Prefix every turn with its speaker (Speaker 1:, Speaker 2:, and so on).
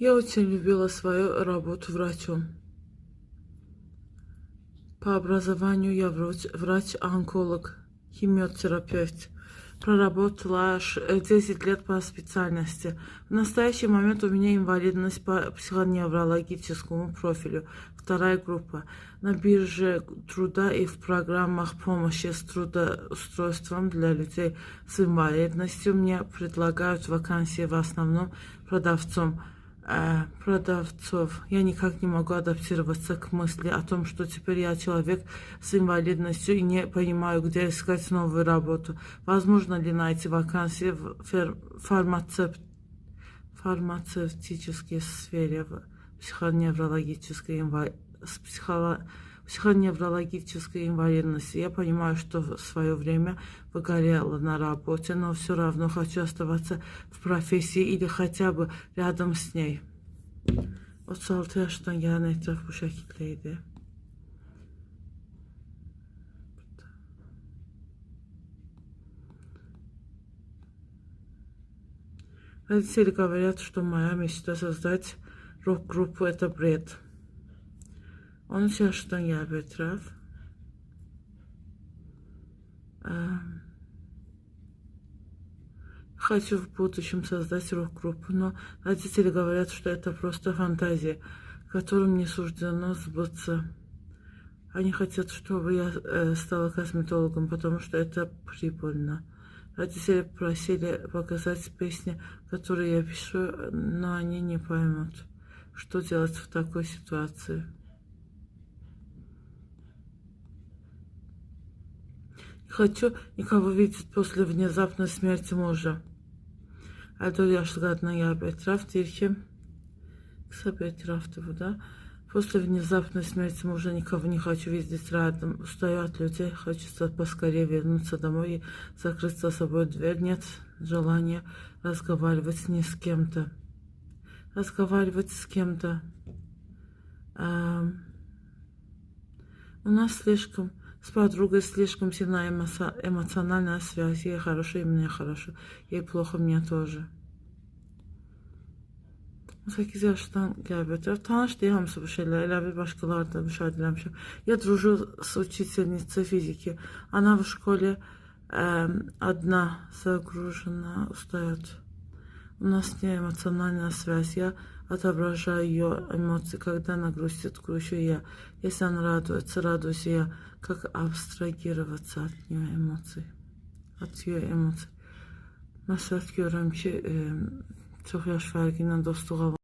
Speaker 1: Я очень любила свою работу врачом. По образованию я врач-онколог, химиотерапевт. Проработала аж 10 лет по специальности. В настоящий момент у меня инвалидность по психоневрологическому профилю, 2 группа. На бирже труда и в программах помощи с трудоустройством для людей с инвалидностью мне предлагают вакансии в основном продавцов. Я никак не могу адаптироваться к мысли о том, что теперь я человек с инвалидностью и не понимаю, где искать новую работу. Возможно ли найти вакансии в фармацевтической сфере, в психоневрологической инвалидности. Я понимаю, что в свое время выгорела на работе, но все равно хочу оставаться в профессии или хотя бы rядом с ney. 36 yaşdan gələn etraf bu şəkildə idi. Родители говорят, что моя мечта создать рок-группу — это бред. 13 yaşdan gəlib etraf. Хочу в будущем создать рок-группу, но родители говорят, что это просто фантазия, которым не суждено сбыться. Они хотят, чтобы я стала косметологом, потому что это прибыльно. Родители просили показать песни, которые я пишу, но они не поймут, что делать в такой ситуации. Не хочу никого видеть после внезапной смерти мужа. 54 yaşlı qadına gəlib etraf deyir ki, kısa bir etirafdır bu da. После внезапной смерти мужа никого не хочу видеть рядом. Устаю от людей, хочется поскорее вернуться домой и закрыть за собой дверь. Нет желания разговаривать ни с кем-то. У нас с подругой слишком сильная эмоциональная связь. Ей хорошо, и мне хорошо. Ей плохо, мне тоже. 18 yaşdan gəlib etraf. Tanış deyil hamısı bu şeylər. Elə bir başqaları da müşahidə eləmişəm. Я дружу с учительницей физики. Она в школе одна, загружена, устает. У нас не эмоциональная связь. Я отображаю ее эмоции. Когда она грустит, грущу я. Если она радуется, радуюсь я. Как абстрагироваться от ее эмоций? Məsələn görürəm ki, çox yaş fərqi ilə dostluğa